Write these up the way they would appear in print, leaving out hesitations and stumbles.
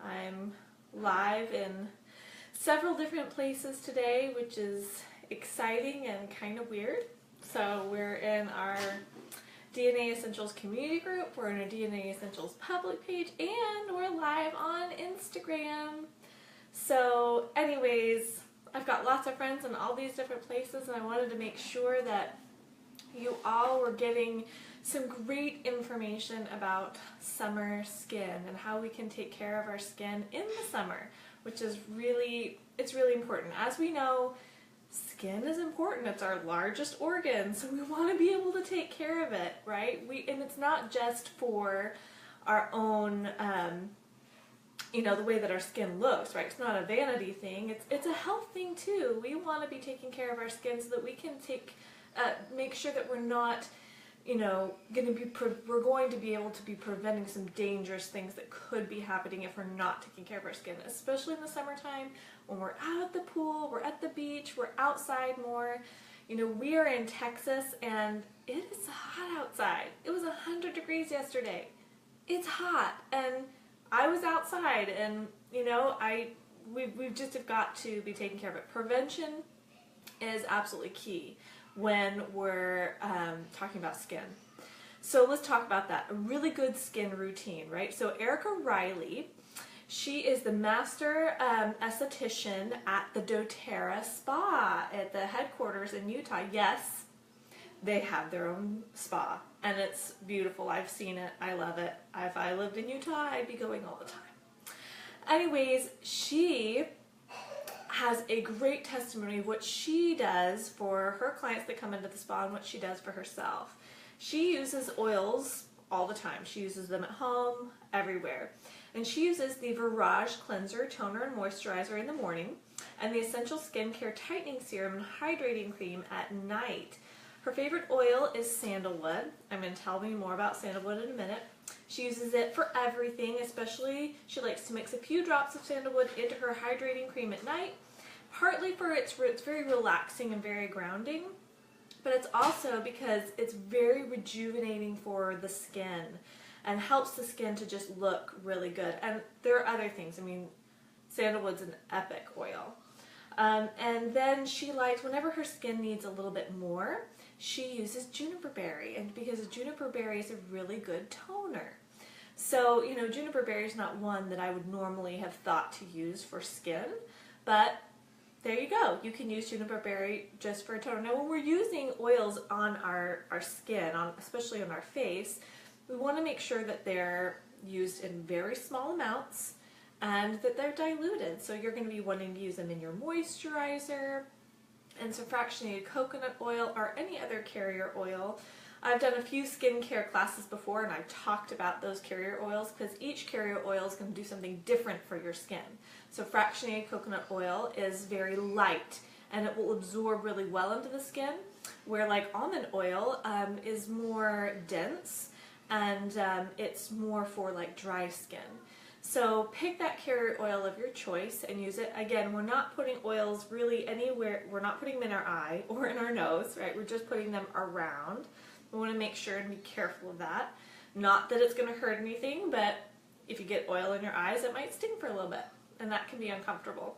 I'm live in several different places today, which is exciting and kind of weird. So we're in our DNA Essentials community group, we're in a DNA Essentials public page, and we're live on Instagram. So anyways, I've got lots of friends in all these different places, and I wanted to make sure that you all were getting some great information about summer skin and how we can take care of our skin in the summer, which is really important. As we know, skin is important. It's our largest organ, so we want to be able to take care of it, right? And it's not just for our own, the way that our skin looks, right? It's not a vanity thing. It's a health thing too. We want to be taking care of our skin so that we can make sure that we're not, we're going to be able to be preventing some dangerous things that could be happening if we're not taking care of our skin, especially in the summertime when we're out at the pool, we're at the beach, we're outside more. We are in Texas and it is hot outside. It was 100 degrees yesterday. It's hot, and I was outside, and we've just have got to be taking care of it. Prevention is absolutely key when we're talking about skin. So let's talk about that. A really good skin routine, right? So Erica Riley, she is the master esthetician at the doTERRA Spa at the headquarters in Utah. Yes, they have their own spa, and it's beautiful. I've seen it. I love it. If I lived in Utah, I'd be going all the time. Anyways, she has a great testimony of what she does for her clients that come into the spa and what she does for herself. She uses oils all the time. She uses them at home, everywhere. And she uses the Virage Cleanser, Toner, and Moisturizer in the morning, and the Essential Skincare Tightening Serum and Hydrating Cream at night. Her favorite oil is sandalwood. I'm going to tell you more about sandalwood in a minute. She uses it for everything, especially she likes to mix a few drops of sandalwood into her hydrating cream at night, partly for it's very relaxing and very grounding, but it's also because it's very rejuvenating for the skin and helps the skin to just look really good. And there are other things. I mean, sandalwood's an epic oil. And then she likes, whenever her skin needs a little bit more, she uses juniper berry, and because juniper berry is a really good toner. So, juniper berry is not one that I would normally have thought to use for skin, but there you go. You can use juniper berry just for a toner. Now, when we're using oils on our skin, especially on our face, we want to make sure that they're used in very small amounts and that they're diluted. So you're going to be wanting to use them in your moisturizer and some fractionated coconut oil or any other carrier oil. I've done a few skincare classes before, and I've talked about those carrier oils because each carrier oil is going to do something different for your skin. So fractionated coconut oil is very light, and it will absorb really well into the skin, where like almond oil is more dense, and it's more for like dry skin. So pick that carrier oil of your choice and use it. Again, we're not putting oils really anywhere. We're not putting them in our eye or in our nose, right? We're just putting them around. We want to make sure and be careful of that. Not that it's going to hurt anything, but if you get oil in your eyes, it might sting for a little bit, and that can be uncomfortable.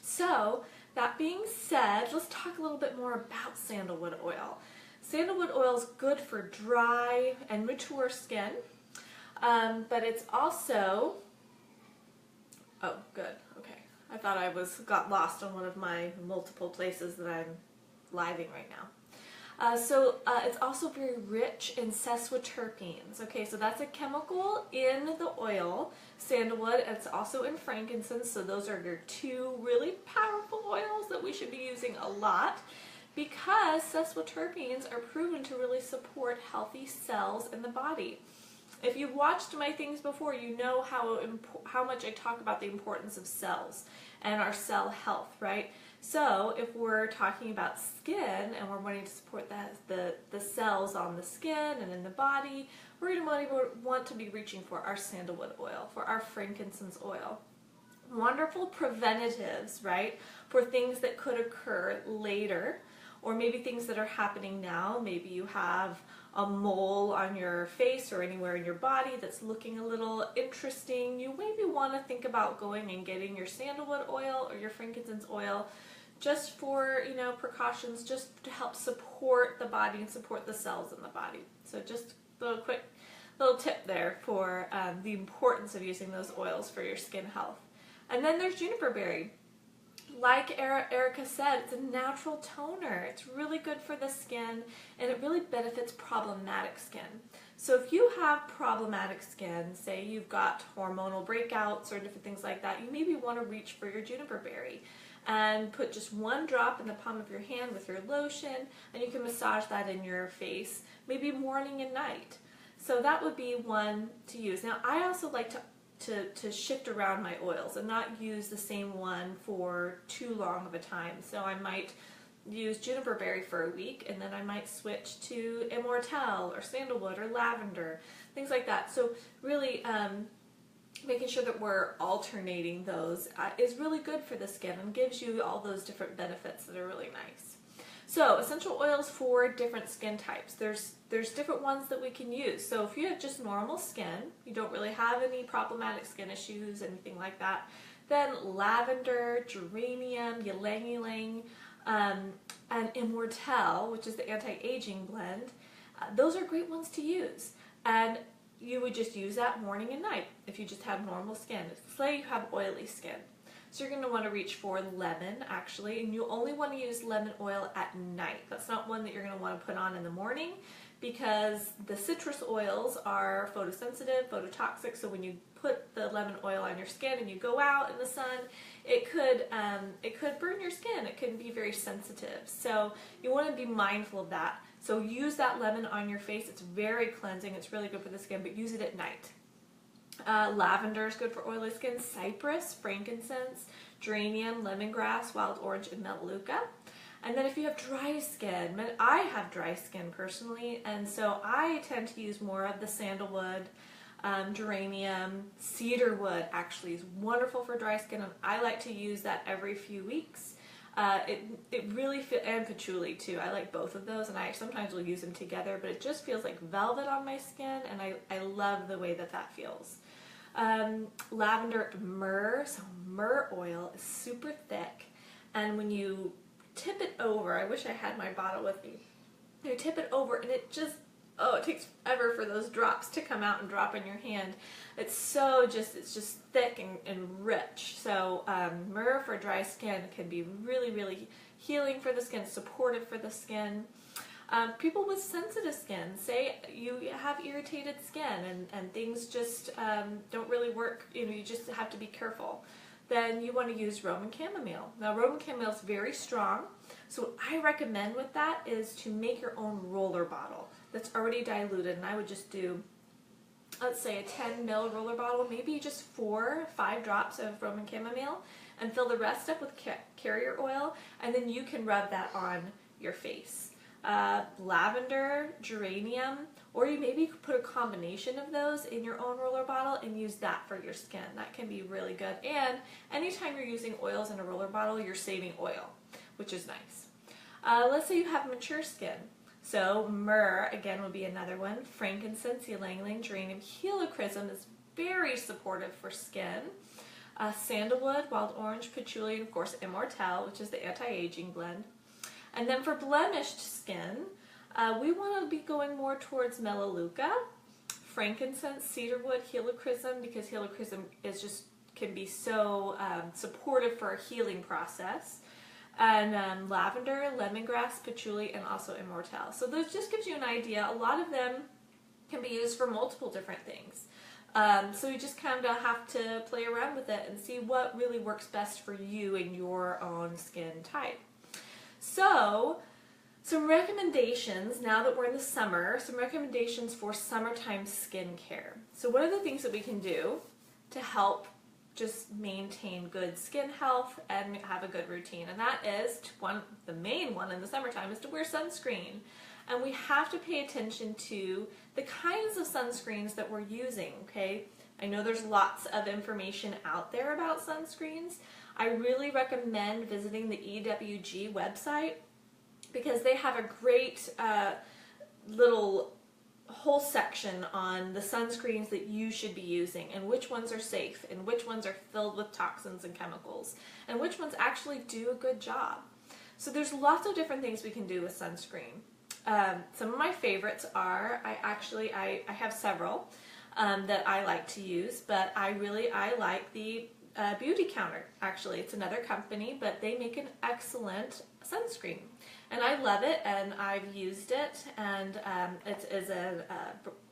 So that being said, let's talk a little bit more about sandalwood oil. Sandalwood oil is good for dry and mature skin, but it's also, oh good, okay. I thought I got lost on one of my multiple places that I'm living right now. It's also very rich in sesquiterpenes. Okay, so that's a chemical in the oil. Sandalwood, it's also in frankincense, so those are your two really powerful oils that we should be using a lot, because sesquiterpenes are proven to really support healthy cells in the body. If you've watched my things before, you know how much I talk about the importance of cells and our cell health, right? So if we're talking about skin and we're wanting to support the cells on the skin and in the body, we're going to want to be reaching for our sandalwood oil, for our frankincense oil. Wonderful preventatives, right, for things that could occur later, or maybe things that are happening now. Maybe you have a mole on your face or anywhere in your body that's looking a little interesting, you maybe want to think about going and getting your sandalwood oil or your frankincense oil just for, precautions, just to help support the body and support the cells in the body. So just a little quick little tip there for the importance of using those oils for your skin health. And then there's juniper berry. Like Erica said, it's a natural toner. It's really good for the skin, and it really benefits problematic skin. So if you have problematic skin, say you've got hormonal breakouts or different things like that, you maybe want to reach for your juniper berry and put just one drop in the palm of your hand with your lotion, and you can massage that in your face, maybe morning and night. So that would be one to use. Now, I also like to shift around my oils and not use the same one for too long of a time. So I might use juniper berry for a week, and then I might switch to immortelle or sandalwood or lavender, things like that. So really making sure that we're alternating those is really good for the skin and gives you all those different benefits that are really nice. So essential oils for different skin types. There's different ones that we can use. So if you have just normal skin, you don't really have any problematic skin issues, anything like that, then lavender, geranium, ylang ylang, and immortelle, which is the anti-aging blend, those are great ones to use. And you would just use that morning and night if you just have normal skin. Say you have oily skin. So you're going to want to reach for lemon, actually, and you only want to use lemon oil at night. That's not one that you're going to want to put on in the morning, because the citrus oils are photosensitive, phototoxic, so when you put the lemon oil on your skin and you go out in the sun, it could burn your skin. It can be very sensitive. So you want to be mindful of that. So use that lemon on your face. It's very cleansing. It's really good for the skin, but use it at night. Lavender is good for oily skin, cypress, frankincense, geranium, lemongrass, wild orange, and melaleuca. And then if you have dry skin, I have dry skin personally, and so I tend to use more of the sandalwood, geranium, cedarwood actually is wonderful for dry skin, and I like to use that every few weeks. It really feels, and patchouli too. I like both of those, and I sometimes will use them together, but it just feels like velvet on my skin, and I love the way that feels. Lavender, myrrh. So myrrh oil is super thick, and when you tip it over, I wish I had my bottle with me. You tip it over, and it just, it takes forever for those drops to come out and drop in your hand. It's just thick and rich. So myrrh for dry skin can be really, really healing for the skin, supportive for the skin. People with sensitive skin, say you have irritated skin and things just don't really work, you just have to be careful. Then you want to use Roman chamomile. Now Roman chamomile is very strong, so what I recommend with that is to make your own roller bottle that's already diluted, and I would just do, let's say, a 10 ml roller bottle, maybe just 4 or 5 drops of Roman chamomile, and fill the rest up with carrier oil, and then you can rub that on your face. Lavender, geranium, or you maybe could put a combination of those in your own roller bottle and use that for your skin. That can be really good. And anytime you're using oils in a roller bottle, you're saving oil, which is nice. Let's say you have mature skin. So myrrh, again, would be another one. Frankincense, ylang ylang, geranium, helichrysum is very supportive for skin. Sandalwood, wild orange, patchouli, and of course immortelle, which is the anti-aging blend. And then for blemished skin, we want to be going more towards melaleuca, frankincense, cedarwood, helichrysum, because helichrysum can be so supportive for a healing process. And lavender, lemongrass, patchouli, and also immortelle. So those just gives you an idea. A lot of them can be used for multiple different things. So you just kind of have to play around with it and see what really works best for you and your own skin type. So, some recommendations, now that we're in the summer, some recommendations for summertime skincare. So what are the things that we can do to help just maintain good skin health and have a good routine? And that is, the main one in the summertime is to wear sunscreen. And we have to pay attention to the kinds of sunscreens that we're using, okay? I know there's lots of information out there about sunscreens. I really recommend visiting the EWG website because they have a great little whole section on the sunscreens that you should be using and which ones are safe and which ones are filled with toxins and chemicals and which ones actually do a good job. So there's lots of different things we can do with sunscreen. Some of my favorites are, I have several that I like to use, but I like the Beauty Counter. Actually, it's another company, but they make an excellent sunscreen. And I love it, and I've used it, and it is a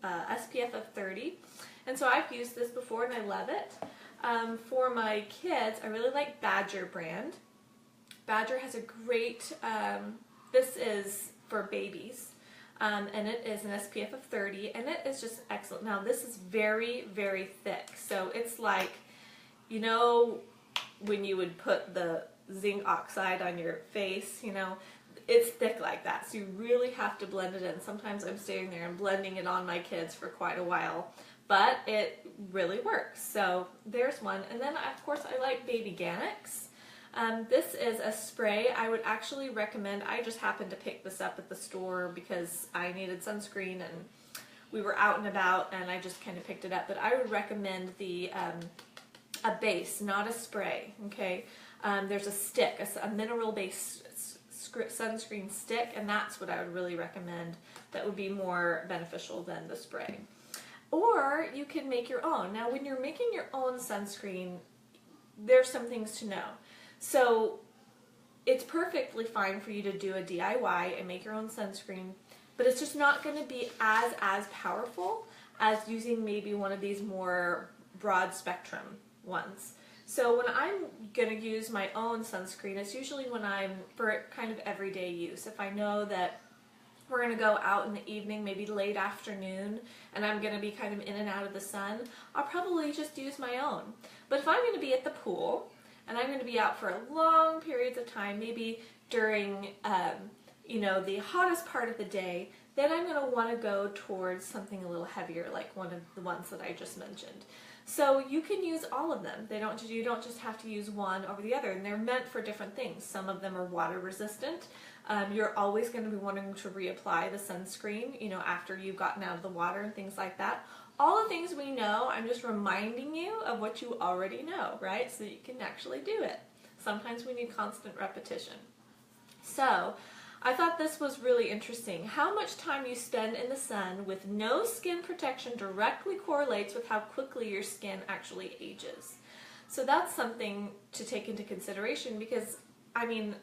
SPF of 30. And so I've used this before, and I love it. For my kids, I really like Badger brand. Badger has a great, this is for babies, and it is an SPF of 30, and it is just excellent. Now, this is very, very thick, so it's like, you know, when you would put the zinc oxide on your face, you know, it's thick like that, so you really have to blend it in. Sometimes I'm standing there and blending it on my kids for quite a while, but it really works. So there's one. And then, of course, I like Baby Ganix. This is a spray. I would actually recommend, I just happened to pick this up at the store because I needed sunscreen and we were out and about and I just kind of picked it up. But I would recommend the a base, not a spray, okay? There's a stick, a mineral-based sunscreen stick, and that's what I would really recommend. That would be more beneficial than the spray. Or you can make your own. Now, when you're making your own sunscreen, there's some things to know. So it's perfectly fine for you to do a DIY and make your own sunscreen, but it's just not going to be as powerful as using maybe one of these more broad spectrum ones. So when I'm going to use my own sunscreen, it's usually when I'm for kind of everyday use. If I know that we're going to go out in the evening, maybe late afternoon, and I'm going to be kind of in and out of the sun, I'll probably just use my own. But if I'm going to be at the pool, and I'm going to be out for long periods of time, maybe during you know, the hottest part of the day, then I'm going to want to go towards something a little heavier, like one of the ones that I just mentioned. So you can use all of them. You don't just have to use one over the other, and they're meant for different things. Some of them are water resistant. You're always going to be wanting to reapply the sunscreen, you know, after you've gotten out of the water and things like that. All the things we know, I'm just reminding you of what you already know, right? So that you can actually do it. Sometimes we need constant repetition. So I thought this was really interesting. How much time you spend in the sun with no skin protection directly correlates with how quickly your skin actually ages. So that's something to take into consideration because, I mean,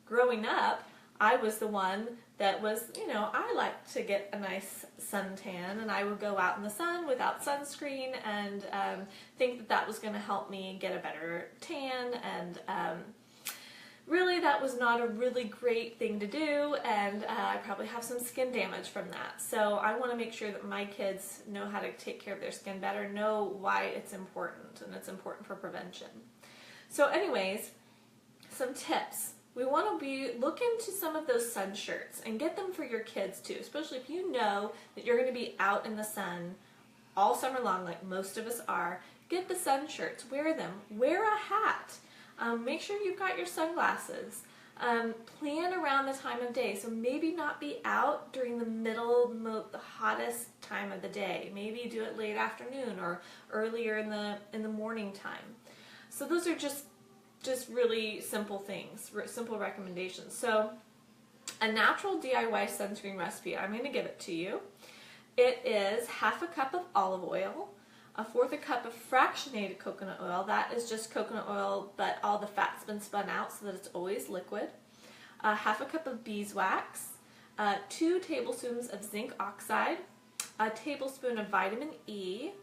growing up, I was the one that was, you know, I like to get a nice suntan, and I would go out in the sun without sunscreen and think that that was going to help me get a better tan, and really that was not a really great thing to do, and I probably have some skin damage from that. So I want to make sure that my kids know how to take care of their skin better, know why it's important, and it's important for prevention. So anyways, some tips. We want to look into some of those sun shirts and get them for your kids too, especially if you know that you're going to be out in the sun all summer long like most of us are. Get the sun shirts, wear them, wear a hat, make sure you've got your sunglasses, plan around the time of day, so maybe not be out during the hottest time of the day, maybe do it late afternoon or earlier in the morning time. So those are just really simple things, simple recommendations. So a natural DIY sunscreen recipe, I'm going to give it to you. It is 1/2 cup of olive oil, 1/4 cup of fractionated coconut oil. That is just coconut oil, but all the fat's been spun out so that it's always liquid. 1/2 cup of beeswax, 2 tablespoons of zinc oxide, 1 tablespoon of vitamin E,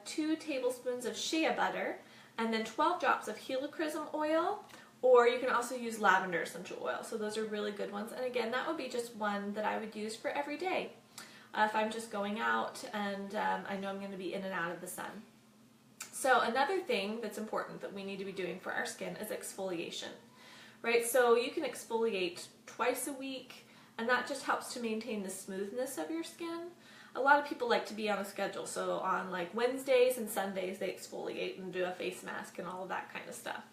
2 tablespoons of shea butter, and then 12 drops of helichrysum oil, or you can also use lavender essential oil. So those are really good ones. And again, that would be just one that I would use for every day. If I'm just going out and I know I'm going to be in and out of the sun. So another thing that's important that we need to be doing for our skin is exfoliation, right? So you can exfoliate twice a week, and that just helps to maintain the smoothness of your skin. A lot of people like to be on a schedule, so on like Wednesdays and Sundays they exfoliate and do a face mask and all of that kind of stuff.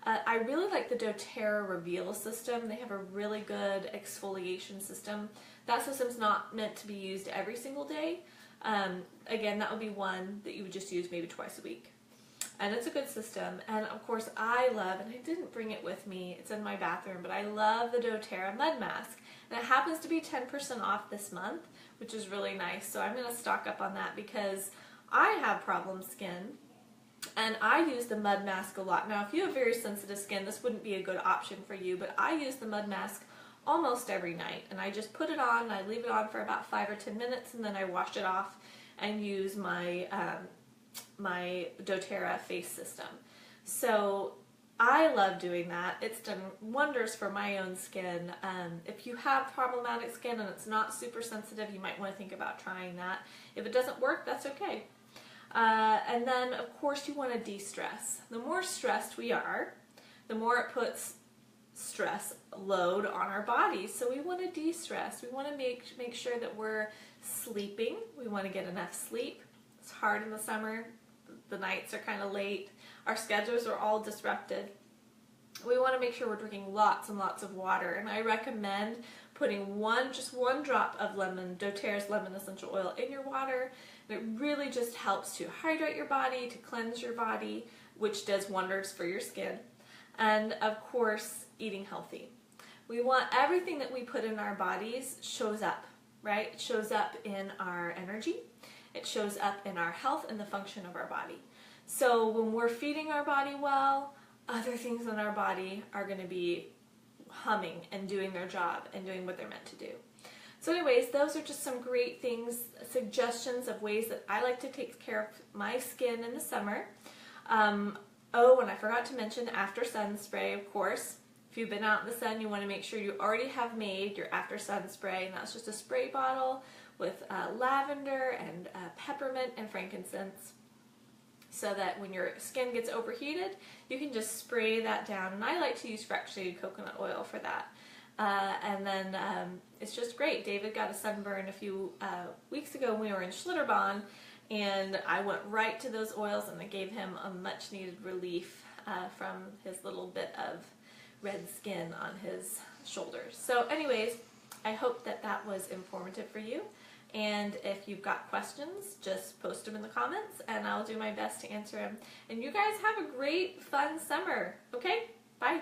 I really like the doTERRA Reveal system. They have a really good exfoliation system. That system's not meant to be used every single day. Again, that would be one that you would just use maybe twice a week. And it's a good system. And of course I love, and I didn't bring it with me, it's in my bathroom, but I love the doTERRA Mud Mask. And it happens to be 10% off this month, which is really nice. So I'm going to stock up on that because I have problem skin. And I use the mud mask a lot. Now, if you have very sensitive skin, this wouldn't be a good option for you, but I use the mud mask almost every night. And I just put it on, I leave it on for about 5 or 10 minutes, and then I wash it off and use my, my doTERRA face system. So I love doing that. It's done wonders for my own skin. If you have problematic skin and it's not super sensitive, you might want to think about trying that. If it doesn't work, that's okay. And then, of course, you want to de-stress. The more stressed we are, the more it puts stress load on our bodies. So we want to de-stress. We want to make sure that we're sleeping. We want to get enough sleep. It's hard in the summer. The nights are kind of late. Our schedules are all disrupted. We want to make sure we're drinking lots and lots of water. And I recommend putting just one drop of doTERRA's lemon essential oil in your water. And it really just helps to hydrate your body, to cleanse your body, which does wonders for your skin. And of course, eating healthy. We want everything that we put in our bodies shows up, right? It shows up in our energy. It shows up in our health and the function of our body. So when we're feeding our body well, other things in our body are going to be humming and doing their job and doing what they're meant to do. So anyways, those are just some great things, suggestions of ways that I like to take care of my skin in the summer. Oh, and I forgot to mention after sun spray, of course. If you've been out in the sun, you want to make sure you already have made your after sun spray, and that's just a spray bottle with lavender and peppermint and frankincense, so that when your skin gets overheated, you can just spray that down. And I like to use fractionated coconut oil for that. And then it's just great. David got a sunburn a few weeks ago when we were in Schlitterbahn, and I went right to those oils, and it gave him a much needed relief from his little bit of red skin on his shoulders. So anyways, I hope that that was informative for you. And if you've got questions, just post them in the comments and I'll do my best to answer them. And you guys have a great, fun summer. Okay? Bye.